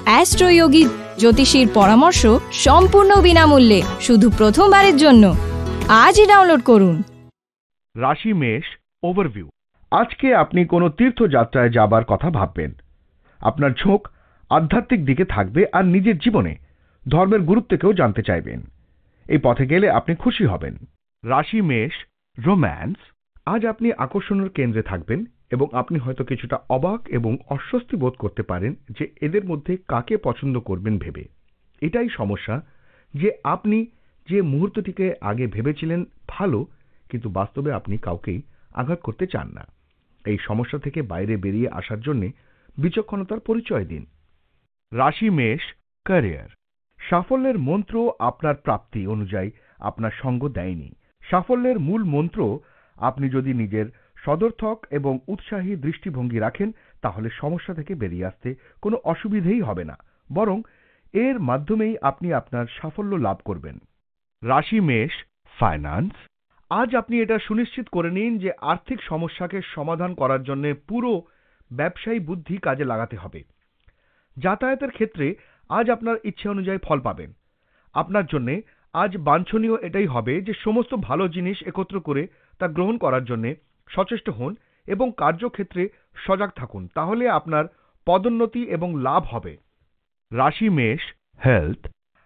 অ্যাস্ট্রোয়োগী জ্যোতিষীর পরামর্শ সম্পূর্ণ বিনামূল্যে শুধু প্রথমবারের জন্য। আজই ডাউনলোড করুন। রাশি মেষ ওভারভিউ। আজকে আপনি কোনো তীর্থযাত্রায় যাবার কথা ভাববেন। আপনার ঝোঁক আধ্যাত্মিক দিকে থাকবে আর নিজের জীবনে ধর্মের গুরুত্বকেও জানতে চাইবেন। এই পথে গেলে আপনি খুশি হবেন। রাশি মেষ রোম্যান্স। আজ আপনি আকর্ষণের কেন্দ্রে থাকবেন এবং আপনি হয়তো কিছুটা অবাক এবং অস্বস্তি বোধ করতে পারেন যে এদের মধ্যে কাকে পছন্দ করবেন ভেবে। এটাই সমস্যা যে আপনি যে মুহূর্তটিকে আগে ভেবেছিলেন ভালো, কিন্তু বাস্তবে আপনি কাউকেই আঘাত করতে চান না। এই সমস্যা থেকে বাইরে বেরিয়ে আসার জন্য বিচক্ষণতার পরিচয় দিন। রাশি মেষ ক্যারিয়ার। সাফল্যের মন্ত্র আপনার প্রাপ্তি অনুযায়ী আপনার সঙ্গ দেয়নি। সাফল্যের মূল মন্ত্র, আপনি যদি নিজের সদর্থক এবং উৎসাহী দৃষ্টিভঙ্গি রাখেন তাহলে সমস্যা থেকে বেরিয়ে আসতে কোনো অসুবিধেই হবে না, বরং এর মাধ্যমেই আপনি আপনার সাফল্য লাভ করবেন। রাশি মেষ ফাইন্যান্স। আজ আপনি এটা সুনিশ্চিত করে নিন যে আর্থিক সমস্যাকে সমাধান করার জন্য পুরো ব্যবসায়ী বুদ্ধি কাজে লাগাতে হবে। যাতায়াতের ক্ষেত্রে আজ আপনার ইচ্ছে অনুযায়ী ফল পাবেন। আপনার জন্য আজ বাঞ্ছনীয় এটাই হবে যে সমস্ত ভালো জিনিস একত্র করে তা গ্রহণ করার জন্য সচেষ্ট হন এবং কার্যক্ষেত্রে সজাগ থাকুন, তাহলে আপনার পদোন্নতি এবং লাভ হবে। রাশি মেষ হেলথ।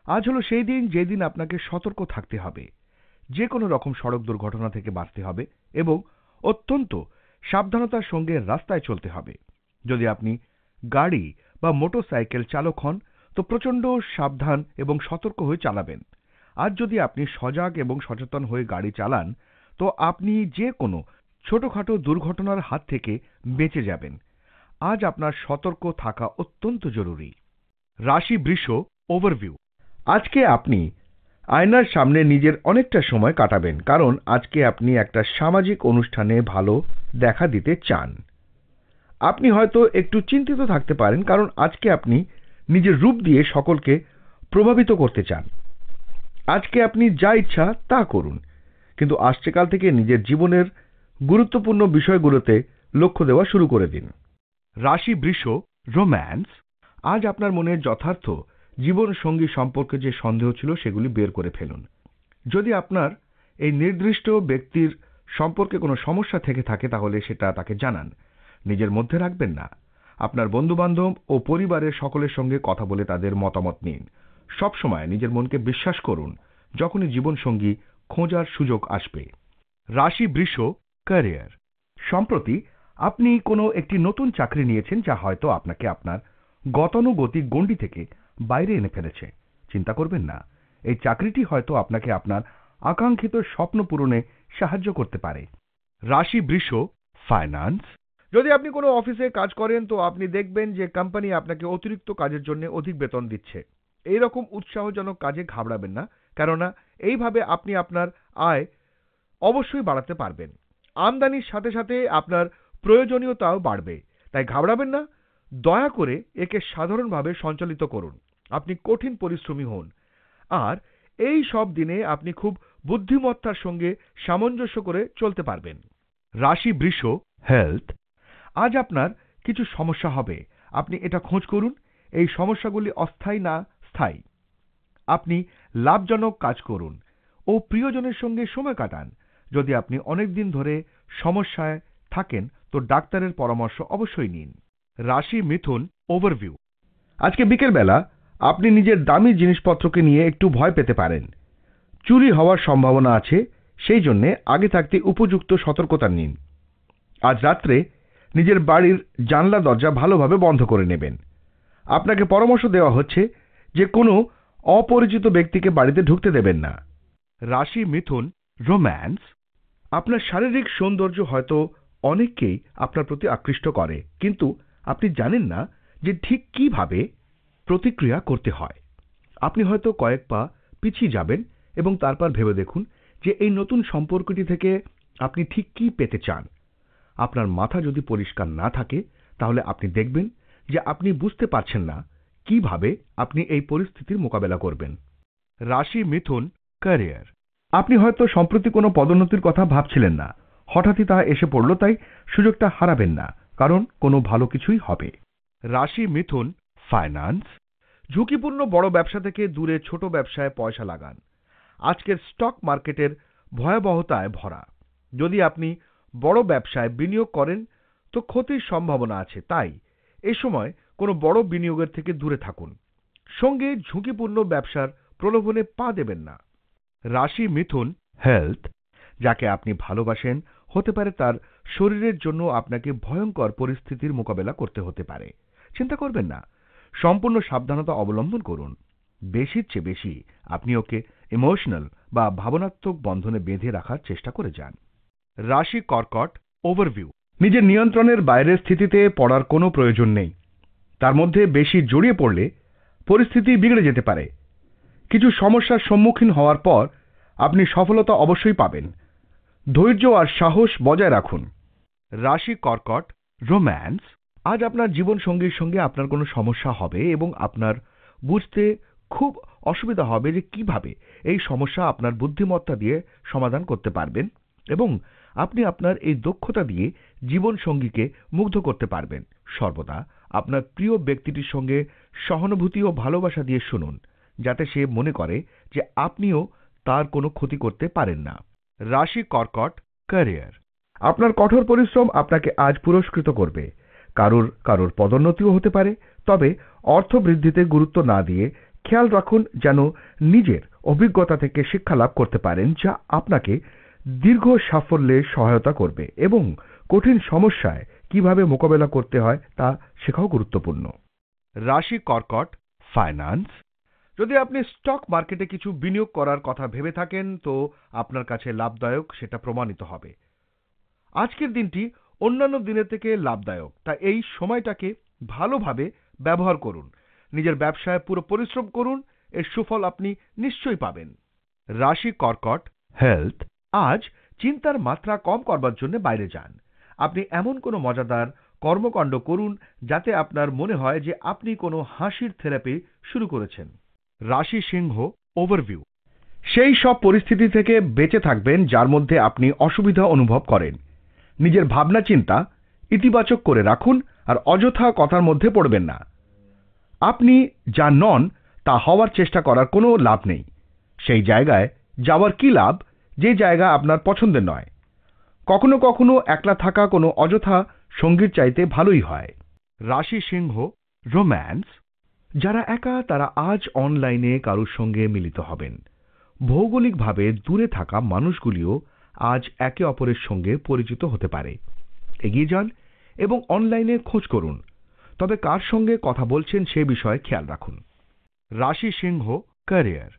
আজ হলো সেই দিন যেদিন আপনাকে সতর্ক থাকতে হবে। যে কোনো রকম সড়ক দুর্ঘটনা থেকে বাঁচতে হবে এবং অত্যন্ত সাবধানতার সঙ্গে রাস্তায় চলতে হবে। যদি আপনি গাড়ি বা মোটরসাইকেল চালক হন তো প্রচণ্ড সাবধান এবং সতর্ক হয়ে চালাবেন। আজ যদি আপনি সজাগ এবং সচেতন হয়ে গাড়ি চালান তো আপনি যে কোনো ছোটখাটো দুর্ঘটনার হাত থেকে বেঁচে যাবেন। আজ আপনার সতর্ক থাকা অত্যন্ত জরুরি। রাশি বৃষ ওভারভিউ। আজকে আপনি আয়নার সামনে নিজের অনেকটা সময় কাটাবেন, কারণ আজকে আপনি একটা সামাজিক অনুষ্ঠানে ভালো দেখা দিতে চান। আপনি হয়তো একটু চিন্তিত থাকতে পারেন, কারণ আজকে আপনি নিজের রূপ দিয়ে সকলকে প্রভাবিত করতে চান। আজকে আপনি যা ইচ্ছা তা করুন, কিন্তু আসছে কাল থেকে নিজের জীবনের গুরুত্বপূর্ণ বিষয়গুলোতে লক্ষ্য দেওয়া শুরু করে দিন। রাশি বৃষ রোম্যান্স। আজ আপনার মনে যথার্থ জীবন সঙ্গী সম্পর্কে যে সন্দেহ ছিল সেগুলি বের করে ফেলুন। যদি আপনার এই নির্দিষ্ট ব্যক্তির সম্পর্কে কোনো সমস্যা থেকে থাকে তাহলে সেটা তাকে জানান, নিজের মধ্যে রাখবেন না। আপনার বন্ধুবান্ধব ও পরিবারের সকলের সঙ্গে কথা বলে তাদের মতামত নিন। সবসময় নিজের মনকে বিশ্বাস করুন, যখনই জীবনসঙ্গী খোঁজার সুযোগ আসবে। রাশি বৃষ ক্যারিয়ার। সম্প্রতি আপনি কোনো একটি নতুন চাকরি নিয়েছেন যা হয়তো আপনাকে আপনার গতানুগতিক গণ্ডি থেকে বাইরে এনে ফেলেছে। চিন্তা করবেন না, এই চাকরিটি হয়তো আপনাকে আপনার আকাঙ্ক্ষিত স্বপ্ন পূরণে সাহায্য করতে পারে। রাশি বৃষ ফাইন্যান্স। যদি আপনি কোনো অফিসে কাজ করেন তো আপনি দেখবেন যে কোম্পানি আপনাকে অতিরিক্ত কাজের জন্য অধিক বেতন দিচ্ছে। এই রকম উৎসাহজনক কাজে ঘাবড়াবেন না, কেননা এইভাবে আপনি আপনার আয় অবশ্যই বাড়াতে পারবেন। আমদানির সাথে সাথে আপনার প্রয়োজনীয়তাও বাড়বে, তাই ঘাবড়াবেন না। দয়া করে একে সাধারণভাবে সঞ্চালিত করুন। আপনি কঠিন পরিশ্রমী হন, আর এই সব দিনে আপনি খুব বুদ্ধিমত্তার সঙ্গে সামঞ্জস্য করে চলতে পারবেন। রাশি বৃষ হেলথ। আজ আপনার কিছু সমস্যা হবে, আপনি এটা খোঁজ করুন। এই সমস্যাগুলি অস্থায়ী না স্থায়ী। আপনি লাভজনক কাজ করুন ও প্রিয়জনের সঙ্গে সময় কাটান। যদি আপনি অনেক দিন ধরে সমস্যায় থাকেন তো ডাক্তারের পরামর্শ অবশ্যই নিন। রাশি মিথুন ওভারভিউ। আজকে বিকেলবেলা আপনি নিজের দামি জিনিসপত্রকে নিয়ে একটু ভয় পেতে পারেন। চুরি হওয়ার সম্ভাবনা আছে, সেই জন্য আগে থাকতে উপযুক্ত সতর্কতা নিন। আজ রাত্রে নিজের বাড়ির জানলা দরজা ভালোভাবে বন্ধ করে নেবেন। আপনাকে পরামর্শ দেওয়া হচ্ছে যে কোনো অপরিচিত ব্যক্তিকে বাড়িতে ঢুকতে দেবেন না। রাশি মিথুন রোম্যান্স। আপনার শারীরিক সৌন্দর্য হয়তো অনেককেই আপনার প্রতি আকৃষ্ট করে, কিন্তু আপনি জানেন না যে ঠিক কিভাবে প্রতিক্রিয়া করতে হয়। আপনি হয়তো কয়েক পা পিছিয়ে যাবেন এবং তারপর ভেবে দেখুন যে এই নতুন সম্পর্কটি থেকে আপনি ঠিক কি পেতে চান। আপনার মাথা যদি পরিষ্কার না থাকে তাহলে আপনি দেখবেন যে আপনি বুঝতে পারছেন না কিভাবে আপনি এই পরিস্থিতির মোকাবেলা করবেন। রাশি মিথুন ক্যারিয়ার। আপনি হয়তো সম্প্রতি কোনো পদোন্নতির কথা ভাবছিলেন না, হঠাৎই তা এসে পড়ল, তাই সুযোগটা হারাবেন না, কারণ কোনো ভালো কিছুই হবে। রাশি মিথুন ফাইন্যান্স। ঝুঁকিপূর্ণ বড় ব্যবসা থেকে দূরে ছোট ব্যবসায় পয়সা লাগান। আজকের স্টক মার্কেটের ভয়াবহতায় ভরা। যদি আপনি বড় ব্যবসায় বিনিয়োগ করেন তো ক্ষতির সম্ভাবনা আছে, তাই এ সময় কোনো বড় বিনিয়োগের থেকে দূরে থাকুন। সঙ্গে ঝুঁকিপূর্ণ ব্যবসার প্রলোভনে পা দেবেন না। রাশি মিথুন, হেলথ। যাকে আপনি ভালোবাসেন হতে পারে তার শরীরের জন্য আপনাকে ভয়ঙ্কর পরিস্থিতির মোকাবেলা করতে হতে পারে। চিন্তা করবেন না, সম্পূর্ণ সাবধানতা অবলম্বন করুন। বেশির চেয়ে বেশি আপনি ওকে ইমোশনাল বা ভাবনাত্মক বন্ধনে বেঁধে রাখার চেষ্টা করে যান। রাশি কর্কট, ওভারভিউ। নিজের নিয়ন্ত্রণের বাইরের স্থিতিতে পড়ার কোনো প্রয়োজন নেই। তার মধ্যে বেশি জড়িয়ে পড়লে পরিস্থিতি বিগড়ে যেতে পারে। কিছু সমস্যার সম্মুখীন হওয়ার পর আপনি সফলতা অবশ্যই পাবেন। ধৈর্য আর সাহস বজায় রাখুন। রাশি কর্কট, রোম্যান্স। আজ আপনার জীবন সঙ্গীর সঙ্গে আপনার কোনো সমস্যা হবে এবং আপনার বুঝতে খুব অসুবিধা হবে যে কিভাবে এই সমস্যা আপনার বুদ্ধিমত্তা দিয়ে সমাধান করতে পারবেন এবং আপনি আপনার এই দক্ষতা দিয়ে জীবন সঙ্গীকে মুগ্ধ করতে পারবেন। সর্বদা আপনার প্রিয় ব্যক্তিটির সঙ্গে সহানুভূতি ও ভালোবাসা দিয়ে শুনুন, যাতে সে মনে করে যে আপনিও তার কোনো ক্ষতি করতে পারেন না। রাশি কর্কট, ক্যারিয়ার। আপনার কঠোর পরিশ্রম আপনাকে আজ পুরস্কৃত করবে। কারোর পদোন্নতিও হতে পারে, তবে অর্থ বৃদ্ধিতে গুরুত্ব না দিয়ে খেয়াল রাখুন যেন নিজের অভিজ্ঞতা থেকে শিক্ষা লাভ করতে পারেন, যা আপনাকে দীর্ঘ সাফল্যে সহায়তা করবে এবং কঠিন সমস্যায় কিভাবে মোকাবেলা করতে হয় তা শেখাও গুরুত্বপূর্ণ। রাশি কর্কট, ফাইন্যান্স। যদি আপনি স্টক মার্কেটে কিছু বিনিয়োগ করার কথা ভেবে থাকেন তো আপনার কাছে লাভদায়ক সেটা প্রমাণিত হবে। আজকের দিনটি অন্যান্য দিনের থেকে লাভদায়ক, তাই এই সময়টাকে ভালোভাবে ব্যবহার করুন। নিজের ব্যবসায় পুরো পরিশ্রম করুন, এর সুফল আপনি নিশ্চয়ই পাবেন। রাশি কর্কট, হেলথ। আজ চিন্তার মাত্রা কম করবার জন্য বাইরে যান। আপনি এমন কোনো মজাদার কর্মকাণ্ড করুন যাতে আপনার মনে হয় যে আপনি কোনো হাসির থেরাপি শুরু করেছেন। রাশি সিংহ, ওভারভিউ। সেই সব পরিস্থিতি থেকে বেঁচে থাকবেন যার মধ্যে আপনি অসুবিধা অনুভব করেন। নিজের ভাবনা চিন্তা ইতিবাচক করে রাখুন আর অযথা কথার মধ্যে পড়বেন না। আপনি যা নন তা হওয়ার চেষ্টা করার কোনো লাভ নেই। সেই জায়গায় যাওয়ার কি লাভ যে জায়গা আপনার পছন্দের নয়। কখনো কখনো একলা থাকা কোনো অযথা সঙ্গীর চাইতে ভালোই হয়। রাশি সিংহ, রোম্যান্স। যারা একা তারা আজ অনলাইনে কারোর সঙ্গে মিলিত হবেন। ভৌগোলিকভাবে দূরে থাকা মানুষগুলিও আজ একে অপরের সঙ্গে পরিচিত হতে পারে। এগিয়ে যান এবং অনলাইনে খোঁজ করুন, তবে কার সঙ্গে কথা বলছেন সে বিষয়ে খেয়াল রাখুন। রাশি সিংহ, ক্যারিয়ার।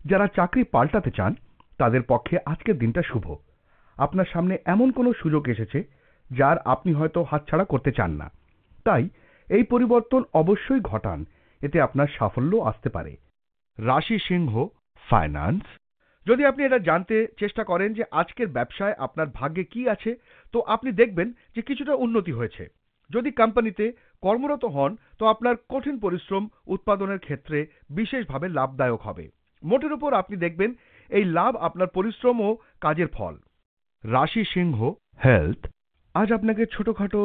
যারা চাকরি পাল্টাতে চান তাদের পক্ষে আজকের দিনটা শুভ। আপনার সামনে এমন কোনো সুযোগ এসেছে যার আপনি হয়তো হাতছাড়া করতে চান না, তাই এই পরিবর্তন অবশ্যই ঘটান, এতে আপনার সাফল্য আসতে পারে। রাশি সিংহ, ফাইন্যান্স। যদি আপনি এটা জানতে চেষ্টা করেন যে আজকের ব্যবসায় আপনার ভাগ্যে কি আছে, তো আপনি দেখবেন যে কিছুটা উন্নতি হয়েছে। যদি কোম্পানিতে কর্মরত হন তো আপনার কঠিন পরিশ্রম উৎপাদনের ক্ষেত্রে বিশেষভাবে লাভদায়ক হবে। মোটের উপর আপনি দেখবেন এই লাভ আপনার পরিশ্রম ও কাজের ফল। রাশি সিংহ, হেলথ। আজ আপনাকে ছোটখাটো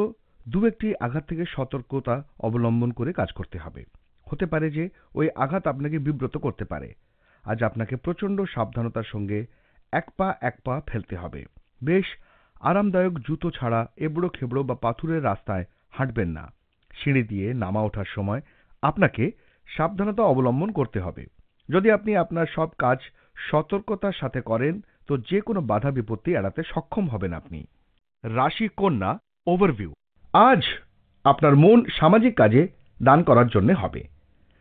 দু একটি আঘাত থেকে সতর্কতা অবলম্বন করে কাজ করতে হবে। হতে পারে যে ওই আঘাত আপনাকে বিব্রত করতে পারে। আজ আপনাকে প্রচণ্ড সাবধানতার সঙ্গে এক পা ফেলতে হবে। বেশ আরামদায়ক জুতো ছাড়া এবড়ো খেবড়ো বা পাথুরের রাস্তায় হাঁটবেন না। সিঁড়ি দিয়ে নামা ওঠার সময় আপনাকে সাবধানতা অবলম্বন করতে হবে। যদি আপনি আপনার সব কাজ সতর্কতার সাথে করেন তো যে কোনো বাধা বিপত্তি এড়াতে সক্ষম হবেন আপনি। রাশি কন্যা, ওভারভিউ। আজ আপনার মন সামাজিক কাজে দান করার জন্য হবে।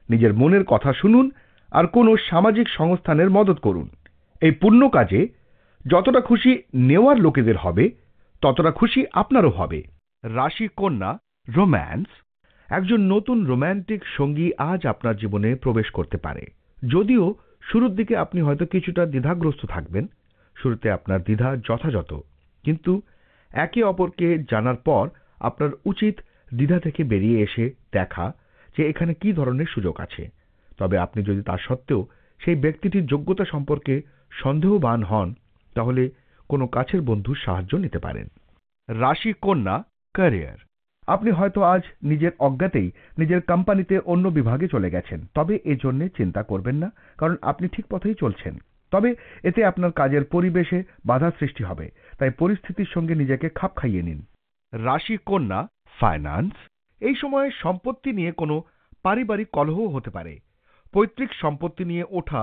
নিজের মনের কথা শুনুন আর কোনো সামাজিক সংস্থানের মদত করুন। এই পুণ্য কাজে যতটা খুশি নেওয়ার লোকেদের হবে ততটা খুশি আপনারও হবে। রাশি কন্যা, রোম্যান্স। একজন নতুন রোম্যান্টিক সঙ্গী আজ আপনার জীবনে প্রবেশ করতে পারে। যদিও শুরুর দিকে আপনি হয়তো কিছুটা দ্বিধাগ্রস্ত থাকবেন। শুরুতে আপনার দ্বিধা যথাযথ, কিন্তু একে অপরকে জানার পর আপনার উচিত দ্বিধা থেকে বেরিয়ে এসে দেখা যে এখানে কি ধরনের সুযোগ আছে। তবে আপনি যদি তা সত্ত্বেও সেই ব্যক্তিটির যোগ্যতা সম্পর্কে সন্দেহবান হন তাহলে কোনো কাছের বন্ধুর সাহায্য নিতে পারেন। রাশি কন্যা, ক্যারিয়ার। আপনি হয়তো আজ নিজের অজ্ঞাতেই নিজের কোম্পানিতে অন্য বিভাগে চলে গেছেন, তবে এজন্য চিন্তা করবেন না, কারণ আপনি ঠিক পথেই চলছেন। তবে এতে আপনার কাজের পরিবেশে বাধা সৃষ্টি হবে, তাই পরিস্থিতির সঙ্গে নিজেকে খাপ খাইয়ে নিন। রাশি কন্যা, ফাইন্যান্স। এই সময়ে সম্পত্তি নিয়ে কোনো পারিবারিক কলহ হতে পারে। পৈতৃক সম্পত্তি নিয়ে ওঠা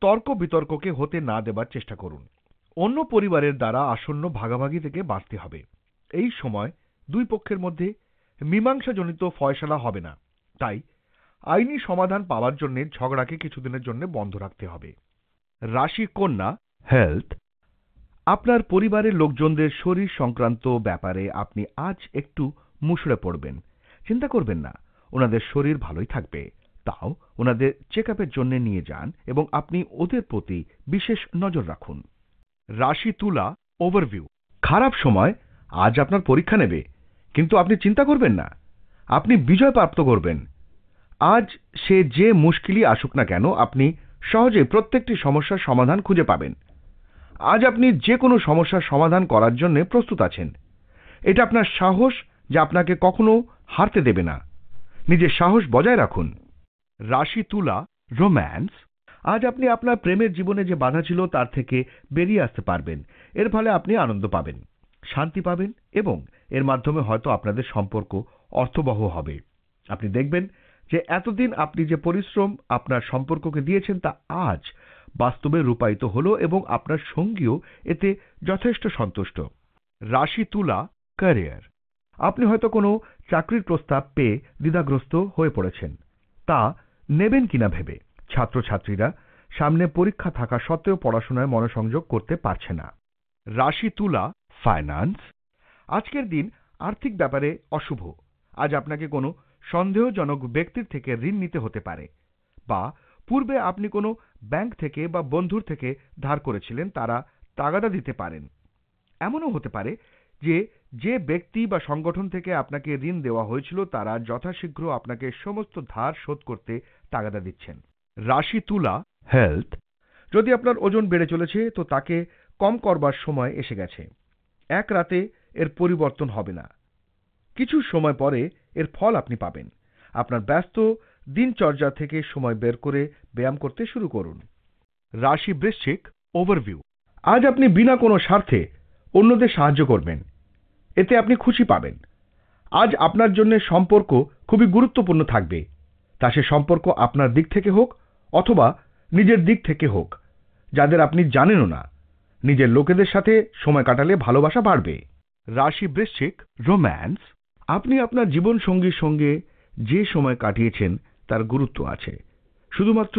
তর্ক বিতর্ককে হতে না দেবার চেষ্টা করুন। অন্য পরিবারের দ্বারা আসন্ন ভাগাভাগি থেকে বাঁচতে হবে। এই সময় দুই পক্ষের মধ্যে মীমাংসাজনিত ফয়সালা হবে না, তাই আইনি সমাধান পাওয়ার জন্য ঝগড়াকে কিছুদিনের জন্য বন্ধ রাখতে হবে। রাশি কন্যা, হেলথ। আপনার পরিবারের লোকজনদের শরীর সংক্রান্ত ব্যাপারে আপনি আজ একটু মুষড়ে পড়বেন। চিন্তা করবেন না, ওনাদের শরীর ভালোই থাকবে। তাও ওনাদের চেকআপের জন্য নিয়ে যান এবং আপনি ওদের প্রতি বিশেষ নজর রাখুন। রাশি তুলা, ওভারভিউ। খারাপ সময় আজ আপনার পরীক্ষা নেবে, কিন্তু আপনি চিন্তা করবেন না, আপনি বিজয় প্রাপ্ত করবেন। আজ সে যে মুশকিলই আসুক না কেন, আপনি সহজে প্রত্যেকটি সমস্যার সমাধান খুঁজে পাবেন। আজ আপনি যে কোনো সমস্যার সমাধান করার জন্য প্রস্তুত আছেন। এটা আপনার সাহস, যা আপনাকে কখনো হারতে দেবে না। নিজের সাহস বজায় রাখুন। রাশি তুলা, রোম্যান্স। আজ আপনি আপনার প্রেমের জীবনে যে বাধা ছিল তার থেকে বেরিয়ে আসতে পারবেন। এর ফলে আপনি আনন্দ পাবেন, শান্তি পাবেন এবং এর মাধ্যমে হয়তো আপনাদের সম্পর্ক অর্থবহ হবে। আপনি দেখবেন যে এতদিন আপনি যে পরিশ্রম আপনার সম্পর্ককে দিয়েছেন তা আজ বাস্তবে রূপায়িত হলো এবং আপনার সঙ্গীও এতে যথেষ্ট সন্তুষ্ট। রাশি তুলা, ক্যারিয়ার। আপনি হয়তো কোনো চাকরির প্রস্তাব পেয়ে দ্বিধাগ্রস্ত হয়ে পড়েছেন, তা নেবেন কিনা ভেবে। ছাত্রছাত্রীরা সামনে পরীক্ষা থাকা সত্ত্বেও পড়াশোনায় মনোসংযোগ করতে পারছে না। রাশি তুলা, ফাইন্যান্স। আজকের দিন আর্থিক ব্যাপারে অশুভ। আজ আপনাকে কোনো সন্দেহজনক ব্যক্তির থেকে ঋণ নিতে হতে পারে, বা পূর্বে আপনি কোনো ব্যাংক থেকে বা বন্ধুর থেকে ধার করেছিলেন, তারা তাগাদা দিতে পারেন। এমনও হতে পারে যে যে ব্যক্তি বা সংগঠন থেকে আপনাকে ঋণ দেওয়া হয়েছিল তারা যথাশীঘ্র আপনাকে সমস্ত ধার শোধ করতে তাগাদা দিচ্ছেন। রাশি তুলা, হেলথ। যদি আপনার ওজন বেড়ে চলেছে তো তাকে কম করবার সময় এসে গেছে। এক রাতে এর পরিবর্তন হবে না, কিছু সময় পরে এর ফল আপনি পাবেন। আপনার ব্যস্ত দিনচর্যা থেকে সময় বের করে ব্যায়াম করতে শুরু করুন। রাশি বৃশ্চিক, ওভারভিউ। আজ আপনি বিনা কোনো স্বার্থে অন্যদের সাহায্য করবেন, এতে আপনি খুশি পাবেন। আজ আপনার জন্য সম্পর্ক খুবই গুরুত্বপূর্ণ থাকবে, তা সে সম্পর্ক আপনার দিক থেকে হোক অথবা নিজের দিক থেকে হোক। যাদের আপনি জানেনও না, নিজের লোকেদের সাথে সময় কাটালে ভালোবাসা বাড়বে। রাশি বৃশ্চিক, রোম্যান্স। আপনি আপনার জীবন সঙ্গীর সঙ্গে যে সময় কাটিয়েছেন তার গুরুত্ব আছে, শুধুমাত্র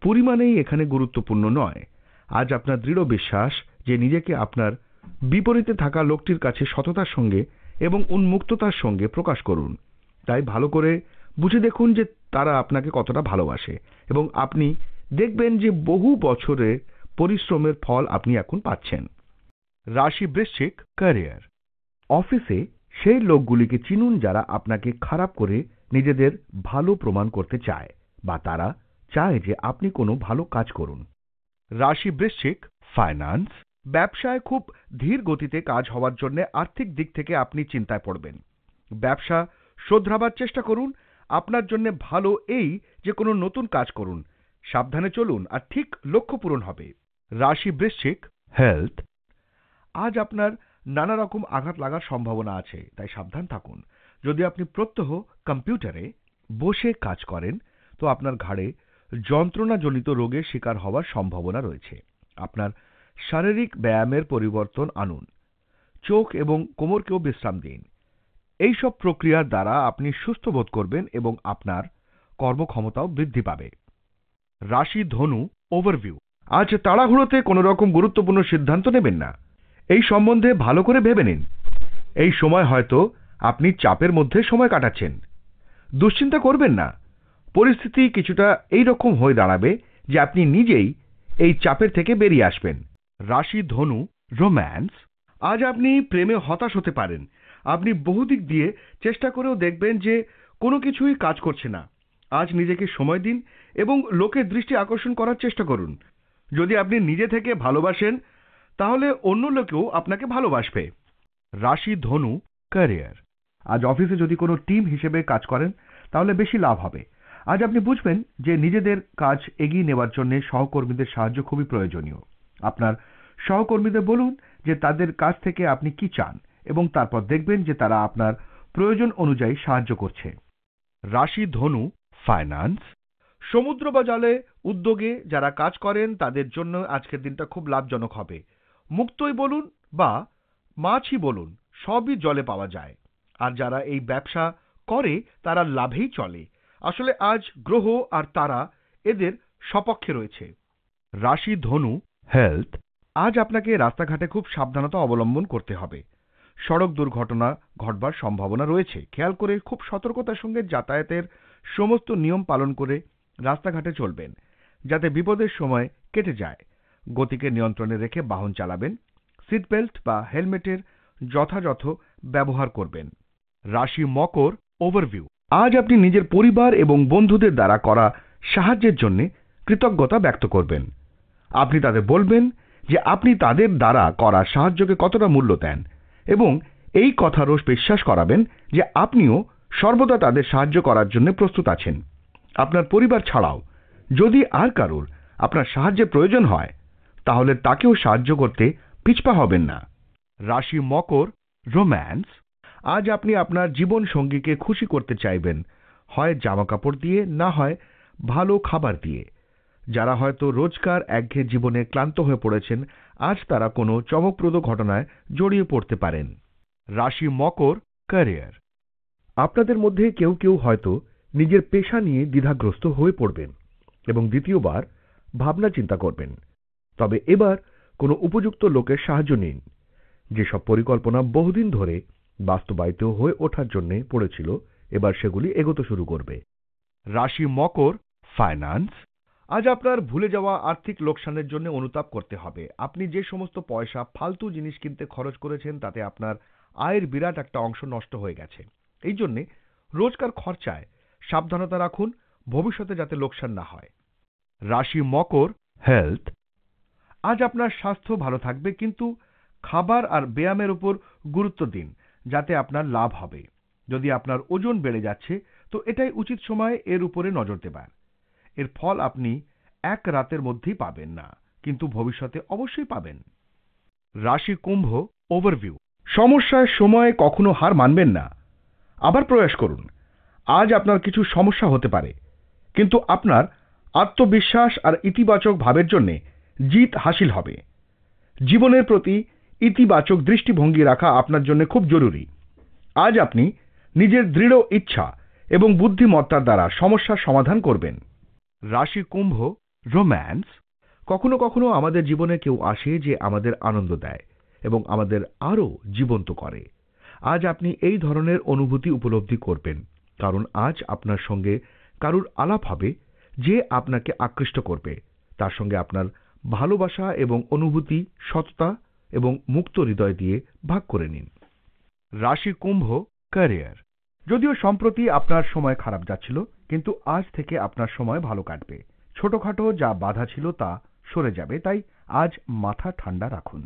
পরিমাণেই এখানে গুরুত্বপূর্ণ নয়। আজ আপনার দৃঢ় বিশ্বাস যে নিজেকে আপনার বিপরীতে থাকা লোকটির কাছে সততার সঙ্গে এবং উন্মুক্ততার সঙ্গে প্রকাশ করুন। তাই ভালো করে বুঝে দেখুন যে তারা আপনাকে কতটা ভালোবাসে এবং আপনি দেখবেন যে বহু বছরের পরিশ্রমের ফল আপনি এখন পাচ্ছেন। রাশি বৃশ্চিক, ক্যারিয়ার। অফিসে সেই লোকগুলিকে চিনুন যারা আপনাকে খারাপ করে নিজেদের ভালো প্রমাণ করতে চায়, বা তারা চায় যে আপনি কোনো ভালো কাজ করুন। রাশি বৃশ্চিক, ফাইন্যান্স। ব্যবসায় খুব ধীর গতিতে কাজ হওয়ার জন্য আর্থিক দিক থেকে আপনি চিন্তায় পড়বেন। ব্যবসা শোধরাবার চেষ্টা করুন। আপনার জন্য ভালো এই যে কোনো নতুন কাজ করুন, সাবধানে চলুন আর ঠিক লক্ষ্য পূরণ হবে। রাশি বৃশ্চিক, হেলথ। আজ আপনার নানা রকম আঘাত লাগার সম্ভাবনা আছে, তাই সাবধান থাকুন। যদি আপনি প্রত্যহ কম্পিউটারে বসে কাজ করেন তো আপনার ঘাড়ে যন্ত্রণাজনিত রোগের শিকার হওয়ার সম্ভাবনা রয়েছে। আপনার শারীরিক ব্যায়ামের পরিবর্তন আনুন। চোখ এবং কোমরকেও বিশ্রাম দিন। এইসব প্রক্রিয়ার দ্বারা আপনি সুস্থ বোধ করবেন এবং আপনার কর্মক্ষমতাও বৃদ্ধি পাবে। রাশি ধনু, ওভারভিউ। আজ তাড়াহুড়োতে কোনো রকম গুরুত্বপূর্ণ সিদ্ধান্ত নেবেন না, এই সম্বন্ধে ভালো করে ভেবে নিন। এই সময় হয়তো আপনি চাপের মধ্যে সময় কাটাচ্ছেন। দুশ্চিন্তা করবেন না, পরিস্থিতি কিছুটা এইরকম হয়ে দাঁড়াবে যে আপনি নিজেই এই চাপের থেকে বেরিয়ে আসবেন। রাশি ধনু, রোম্যান্স। আজ আপনি প্রেমে হতাশ হতে পারেন। আপনি বহুদিক দিয়ে চেষ্টা করেও দেখবেন যে কোনো কিছুই কাজ করছে না। আজ নিজেকে সময় দিন এবং লোকের দৃষ্টি আকর্ষণ করার চেষ্টা করুন। যদি আপনি নিজে থেকে ভালোবাসেন তাহলে অন্য লোকেও আপনাকে ভালোবাসবে। রাশি ধনু, ক্যারিয়ার। আজ অফিসে যদি কোনো টিম হিসেবে কাজ করেন তাহলে বেশি লাভ হবে। আজ আপনি বুঝবেন যে নিজেদের কাজ এগিয়ে নেওয়ার জন্য সহকর্মীদের সাহায্য খুবই প্রয়োজনীয়। আপনার সহকর্মীদের বলুন যে তাদের কাছ থেকে আপনি কি চান এবং তারপর দেখবেন যে তারা আপনার প্রয়োজন অনুযায়ী সাহায্য করছে। রাশি ধনু, ফাইন্যান্স। সমুদ্র বা জলে উদ্যোগে যারা কাজ করেন তাদের জন্য আজকের দিনটা খুব লাভজনক হবে। মুক্তই বলুন বা মাছই বলুন, সবই জলে পাওয়া যায়। আর যারা এই ব্যবসা করে তারা লাভেই চলে। আসলে আজ গ্রহ আর তারা এদের সপক্ষে রয়েছে। রাশি ধনু, হেলথ। আজ আপনাকে রাস্তাঘাটে খুব সাবধানতা অবলম্বন করতে হবে। সড়ক দুর্ঘটনা ঘটবার সম্ভাবনা রয়েছে। খেয়াল করে খুব সতর্কতার সঙ্গে যাতায়াতের সমস্ত নিয়ম পালন করে রাস্তাঘাটে চলবেন, যাতে বিপদের সময় কেটে যায়। গতিকে নিয়ন্ত্রণে রেখে বাহন চালাবেন। সিট বেল্ট বা হেলমেটের যথাযথ ব্যবহার করবেন। রাশি মকর, ওভারভিউ। আজ আপনি নিজের পরিবার এবং বন্ধুদের দ্বারা করা সাহায্যের জন্য কৃতজ্ঞতা ব্যক্ত করবেন। আপনি তাদের বলবেন যে আপনি তাদের দ্বারা করা সাহায্যকে কতটা মূল্য দেন এবং এই কথারও বিশ্বাস করাবেন যে আপনিও সর্বদা তাদের সাহায্য করার জন্য প্রস্তুত আছেন। আপনার পরিবার ছাড়াও যদি আর কারোর আপনার সাহায্যের প্রয়োজন হয় তাহলে তাকেও সাহায্য করতে পিছপা হবেন না। রাশি মকর, রোম্যান্স। আজ আপনি আপনার জীবন সঙ্গীকে খুশি করতে চাইবেন, হয় জামা কাপড় দিয়ে, না হয় ভালো খাবার দিয়ে। যারা হয়তো রোজকার একঘেয়ে জীবনে ক্লান্ত হয়ে পড়েছেন, আজ তারা কোনো চমকপ্রদ ঘটনায় জড়িয়ে পড়তে পারেন। রাশি মকর, ক্যারিয়ার। আপনাদের মধ্যে কেউ কেউ হয়তো নিজের পেশা নিয়ে দ্বিধাগ্রস্ত হয়ে পড়বেন এবং দ্বিতীয়বার ভাবনা চিন্তা করবেন। তবে এবার কোনো উপযুক্ত লোকের সাহায্য নিন। যেসব পরিকল্পনা বহুদিন ধরে বাস্তবায়িত হয়ে ওঠার জন্য পড়েছিল, এবার সেগুলি এগোতে শুরু করবে। রাশি মকর, ফাইন্যান্স। আজ আপনার ভুলে যাওয়া আর্থিক লোকসানের জন্য অনুতাপ করতে হবে। আপনি যে সমস্ত পয়সা ফালতু জিনিস কিনতে খরচ করেছেন তাতে আপনার আয়ের বিরাট একটা অংশ নষ্ট হয়ে গেছে। এই জন্যে রোজকার খরচায় সাবধানতা রাখুন, ভবিষ্যতে যাতে লোকসান না হয়। রাশি মকর, হেলথ। আজ আপনার স্বাস্থ্য ভালো থাকবে, কিন্তু খাবার আর ব্যায়ামের উপর গুরুত্ব দিন, যাতে আপনার লাভ হবে। যদি আপনার ওজন বেড়ে যাচ্ছে তো এটাই উচিত সময় এর উপরে নজর দেবার। এর ফল আপনি এক রাতের মধ্যেই পাবেন না, কিন্তু ভবিষ্যতে অবশ্যই পাবেন। রাশি কুম্ভ, ওভারভিউ। সমস্যার সময় কখনো হার মানবেন না, আবার প্রয়াস করুন। আজ আপনার কিছু সমস্যা হতে পারে, কিন্তু আপনার আত্মবিশ্বাস আর ইতিবাচক ভাবের জন্য জিত হাসিল হবে। জীবনের প্রতি ইতিবাচক দৃষ্টিভঙ্গি রাখা আপনার জন্য খুব জরুরি। আজ আপনি নিজের দৃঢ় ইচ্ছা এবং বুদ্ধিমত্তার দ্বারা সমস্যার সমাধান করবেন। রাশি কুম্ভ, রোম্যান্স। কখনো কখনো আমাদের জীবনে কেউ আসে যে আমাদের আনন্দ দেয় এবং আমাদের আরও জীবন্ত করে। আজ আপনি এই ধরনের অনুভূতি উপলব্ধি করবেন, কারণ আজ আপনার সঙ্গে কারুর আলাপ হবে যে আপনাকে আকৃষ্ট করবে। তার সঙ্গে আপনার ভালোবাসা এবং অনুভূতি সততা এবং মুক্ত হৃদয় দিয়ে ভাগ করে নিন। রাশি কুম্ভ, ক্যারিয়ার। যদিও সম্প্রতি আপনার সময় খারাপ যাচ্ছিল, কিন্তু আজ থেকে আপনার সময় ভালো কাটবে। ছোটখাটো যা বাধা ছিল তা সরে যাবে, তাই আজ মাথা ঠান্ডা রাখুন।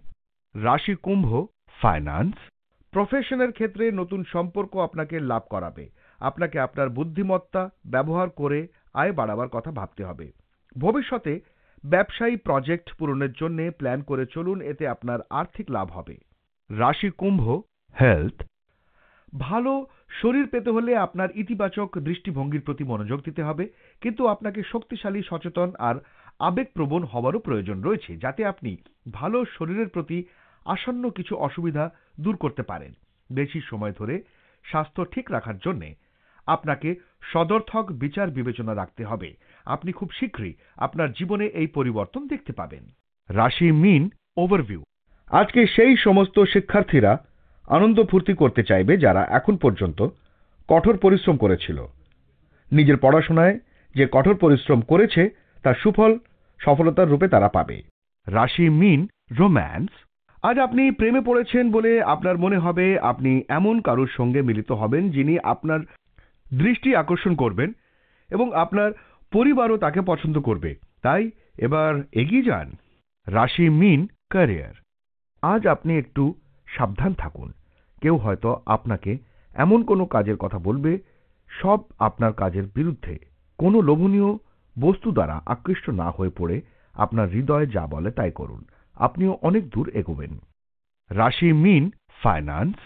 রাশি কুম্ভ, ফাইন্যান্স। প্রফেশনের ক্ষেত্রে নতুন সম্পর্ক আপনাকে লাভ করাবে। আপনাকে আপনার বুদ্ধিমত্তা ব্যবহার করে আয় বাড়াবার কথা ভাবতে হবে। ভবিষ্যতে ব্যবসায়ী প্রজেক্ট পূরণের জন্য প্ল্যান করে চলুন, এতে আপনার আর্থিক লাভ হবে। রাশি কুম্ভ, হেলথ। ভালো শরীর পেতে হলে আপনার ইতিবাচক দৃষ্টিভঙ্গির প্রতি মনোযোগ দিতে হবে, কিন্তু আপনাকে শক্তিশালী, সচেতন আর আবেগপ্রবণ হওয়ারও প্রয়োজন রয়েছে, যাতে আপনি ভালো শরীরের প্রতি আসন্ন কিছু অসুবিধা দূর করতে পারেন। বেশি সময় ধরে স্বাস্থ্য ঠিক রাখার জন্য আপনাকে সদর্থক বিচার বিবেচনা রাখতে হবে। আপনি খুব শীঘ্রই আপনার জীবনে এই পরিবর্তন দেখতে পাবেন। রাশি মীন, ওভারভিউ। আজকে সেই সমস্ত শিক্ষার্থীরা আনন্দ ফুর্তি করতে চাইবে যারা এখন পর্যন্ত কঠোর পরিশ্রম করেছিল। নিজের পড়াশোনায় যে কঠোর পরিশ্রম করেছে তার সুফল সফলতার রূপে তারা পাবে। রাশি মীন, রোম্যান্স। আজ আপনি প্রেমে পড়েছেন বলে আপনার মনে হবে আপনি এমন কারোর সঙ্গে মিলিত হবেন যিনি আপনার দৃষ্টি আকর্ষণ করবেন এবং আপনার পরিবারও তাকে পছন্দ করবে, তাই এবার এগিয়ে যান। রাশি মীন, ক্যারিয়ার। আজ আপনি একটু সাবধান থাকুন। কেউ হয়তো আপনাকে এমন কোনো কাজের কথা বলবে সব আপনার কাজের বিরুদ্ধে। কোনো লোভনীয় বস্তু দ্বারা আকৃষ্ট না হয়ে পড়ে আপনার হৃদয়ে যা বলে তাই করুন, আপনিও অনেক দূর এগোবেন। রাশি মীন, ফাইন্যান্স।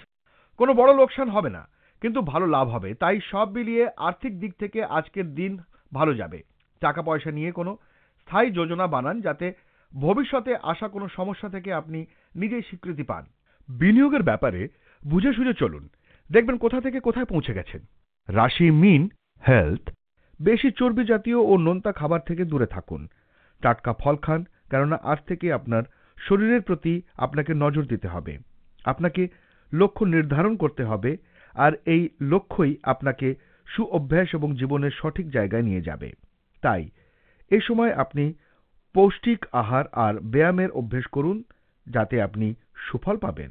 কোনো বড় লোকসান হবে না, কিন্তু ভালো লাভ হবে, তাই সব মিলিয়ে আর্থিক দিক থেকে আজকের দিন ভালো যাবে। টাকা পয়সা নিয়ে কোনো স্থায়ী যোজনা বানান, যাতে ভবিষ্যতে আসা কোনো সমস্যা থেকে আপনি নিজেই স্বীকৃতি পান। বিনিয়োগের ব্যাপারে বুঝে সুঝে চলুন, দেখবেন কোথা থেকে কোথায় পৌঁছে গেছেন। রাশি মীন, হেলথ। বেশি চর্বি জাতীয় ও নোনতা খাবার থেকে দূরে থাকুন। টাটকা ফল খান, কেননা আজ থেকে আপনার শরীরের প্রতি আপনাকে নজর দিতে হবে। আপনাকে লক্ষ্য নির্ধারণ করতে হবে, আর এই লক্ষ্যই আপনাকে সুঅভ্যাস এবং জীবনের সঠিক জায়গায় নিয়ে যাবে। তাই এ সময় আপনি পৌষ্টিক আহার আর ব্যায়ামের অভ্যেস করুন, যাতে আপনি সুফল পাবেন।